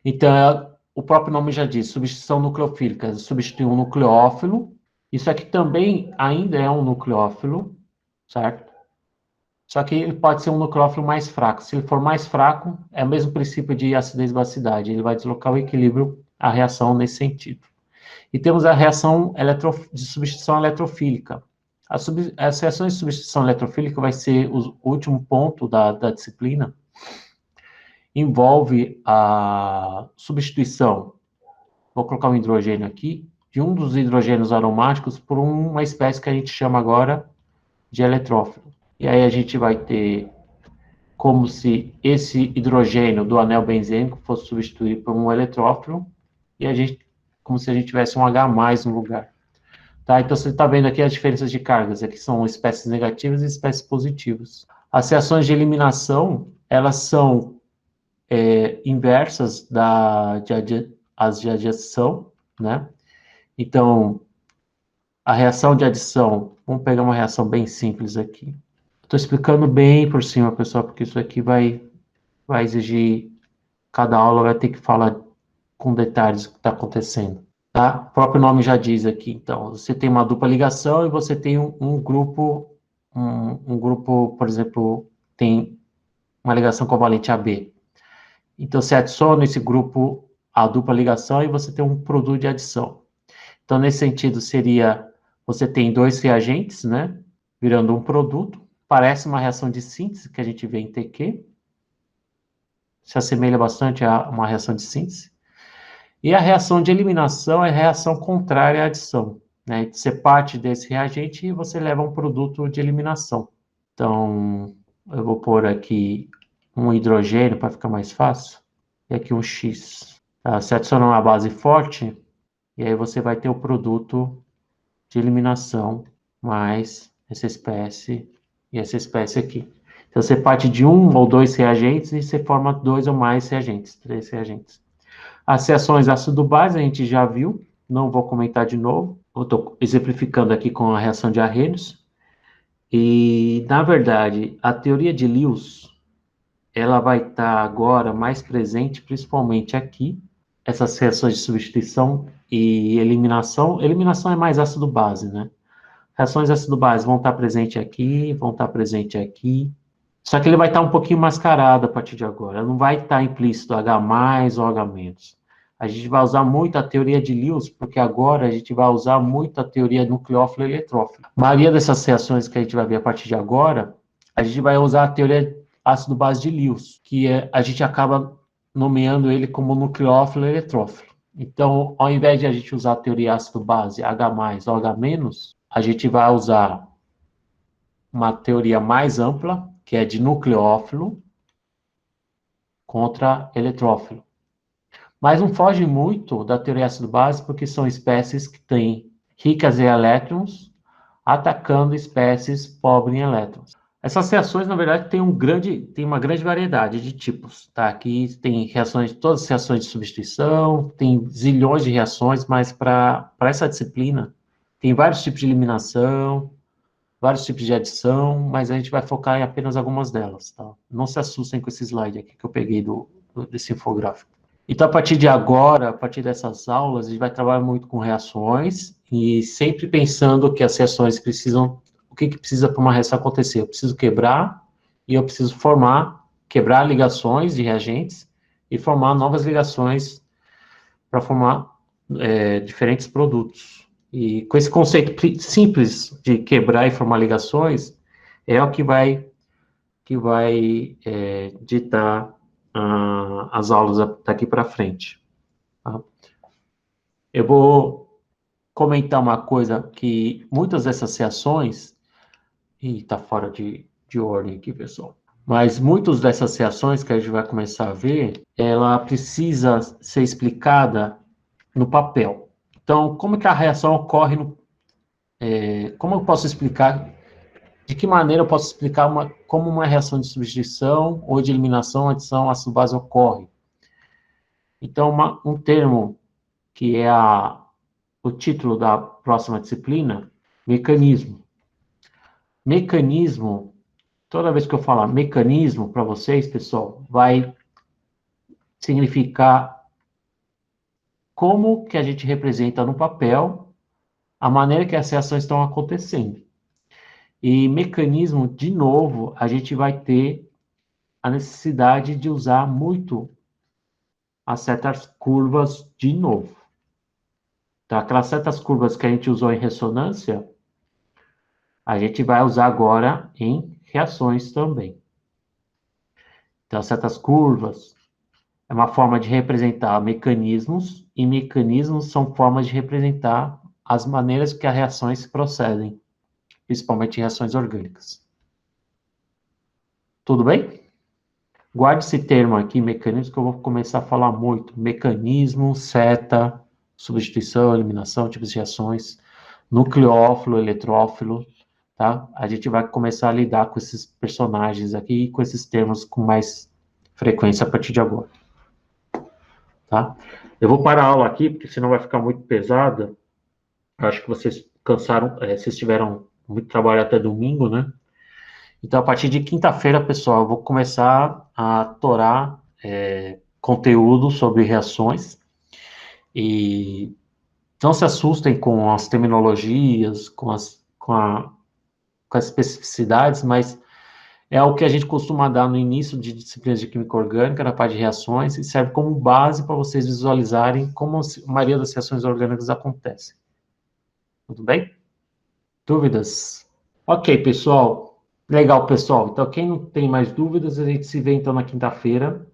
Então, o próprio nome já diz, substituição nucleofílica, substitui um nucleófilo. Isso aqui também ainda é um nucleófilo, certo? Só que ele pode ser um nucleófilo mais fraco. Se ele for mais fraco, é o mesmo princípio de acidez-basicidade. Ele vai deslocar o equilíbrio, a reação nesse sentido. E temos a reação de substituição eletrofílica. As reações de substituição eletrofílica vai ser o último ponto da disciplina. Envolve a substituição, vou colocar um hidrogênio aqui, de um dos hidrogênios aromáticos por uma espécie que a gente chama agora de eletrófilo. E aí a gente vai ter como se esse hidrogênio do anel benzênico fosse substituído por um eletrófilo, e como se a gente tivesse um H+ no lugar. Tá? Então você está vendo aqui as diferenças de cargas, aqui são espécies negativas e espécies positivas. As reações de eliminação, elas são inversas às de adição, né? Então, a reação de adição, vamos pegar uma reação bem simples aqui. Estou explicando bem por cima, pessoal, porque isso aqui vai exigir, cada aula vai ter que falar com detalhes o que está acontecendo. Tá? O próprio nome já diz aqui, então, você tem uma dupla ligação e você tem um grupo, por exemplo, tem uma ligação covalente AB. Então, você adiciona esse grupo à dupla ligação e você tem um produto de adição. Então, nesse sentido, seria, você tem dois reagentes, né, virando um produto, parece uma reação de síntese que a gente vê em TQ, se assemelha bastante a uma reação de síntese. E a reação de eliminação é a reação contrária à adição, né? Você parte desse reagente e você leva um produto de eliminação. Então, eu vou pôr aqui um hidrogênio para ficar mais fácil, e aqui um X. Tá? Você adiciona uma base forte, e aí você vai ter o produto de eliminação mais essa espécie e essa espécie aqui. Então, você parte de um ou dois reagentes e você forma dois ou mais reagentes, 3 reagentes. As reações ácido-base a gente já viu, não vou comentar de novo. Eu estou exemplificando aqui com a reação de Arrhenius. E, na verdade, a teoria de Lewis, ela vai estar agora mais presente, principalmente aqui, essas reações de substituição e eliminação. Eliminação é mais ácido-base, né? Reações ácido-base vão estar presentes aqui, vão estar presentes aqui. Só que ele vai estar um pouquinho mascarado a partir de agora. Não vai estar implícito H+, ou H-. A gente vai usar muito a teoria de Lewis, porque agora a gente vai usar muito a teoria nucleófilo-eletrófilo. A maioria dessas reações que a gente vai ver a partir de agora, a gente vai usar a teoria ácido-base de Lewis, que a gente acaba nomeando ele como nucleófilo-eletrófilo. Então, ao invés de a gente usar a teoria ácido-base H+, ou H-, a gente vai usar uma teoria mais ampla, que é de nucleófilo contra eletrófilo. Mas não foge muito da teoria ácido-base, porque são espécies que têm ricas em elétrons, atacando espécies pobres em elétrons. Essas reações, na verdade, têm uma grande variedade de tipos. Tá? Aqui tem todas as reações de substituição, tem zilhões de reações, mas para essa disciplina, tem vários tipos de eliminação, vários tipos de adição, mas a gente vai focar em apenas algumas delas. Tá? Não se assustem com esse slide aqui que eu peguei desse infográfico. Então, a partir de agora, a partir dessas aulas, a gente vai trabalhar muito com reações e sempre pensando que as reações precisam... O que precisa para uma reação acontecer? Eu preciso quebrar e eu preciso quebrar ligações de reagentes e formar novas ligações para formar diferentes produtos. E com esse conceito simples de quebrar e formar ligações, é o que vai ditar as aulas daqui para frente. Tá? Eu vou comentar uma coisa que muitas dessas reações... está fora de ordem aqui, pessoal. Mas muitas dessas reações que a gente vai começar a ver, ela precisa ser explicada no papel. Então, como que a reação ocorre como eu posso explicar, de que maneira eu posso explicar como uma reação de substituição ou de eliminação, adição, ácido-base ocorre? Então, um termo que é o título da próxima disciplina, mecanismo. Mecanismo, toda vez que eu falar mecanismo para vocês, pessoal, vai significar como que a gente representa no papel a maneira que as reações estão acontecendo. E mecanismo, de novo, a gente vai ter a necessidade de usar muito as setas curvas de novo. Tá? Aquelas setas curvas que a gente usou em ressonância, a gente vai usar agora em reações também. Então, as setas curvas é uma forma de representar mecanismos, e mecanismos são formas de representar as maneiras que as reações procedem, principalmente reações orgânicas. Tudo bem? Guarde esse termo aqui, mecanismo, que eu vou começar a falar muito. Mecanismo, seta, substituição, eliminação, tipos de reações, nucleófilo, eletrófilo, tá? A gente vai começar a lidar com esses personagens aqui, com esses termos com mais frequência a partir de agora. Tá? Eu vou parar a aula aqui, porque senão vai ficar muito pesada. Acho que vocês cansaram, vocês tiveram muito trabalho até domingo, né? Então, a partir de quinta-feira, pessoal, eu vou começar a torar conteúdo sobre reações. E não se assustem com as terminologias, com as especificidades, mas é o que a gente costuma dar no início de disciplinas de química orgânica, na parte de reações, e serve como base para vocês visualizarem como a maioria das reações orgânicas acontecem. Tudo bem? Dúvidas? Ok, pessoal. Legal, pessoal. Então, quem não tem mais dúvidas, a gente se vê então na quinta-feira.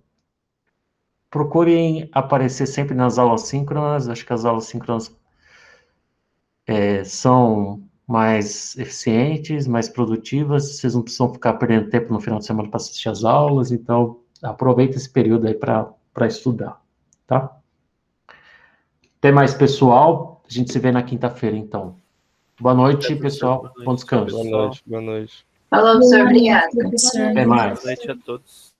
Procurem aparecer sempre nas aulas síncronas. Acho que as aulas síncronas são mais eficientes, mais produtivas. Vocês não precisam ficar perdendo tempo no final de semana para assistir as aulas. Então, aproveita esse período aí para estudar, tá? Até mais, pessoal. A gente se vê na quinta-feira, então. Boa noite, pessoal. Bom descanso. Boa noite, boa noite. Falou, professor. Obrigada. Até mais. Boa noite a todos.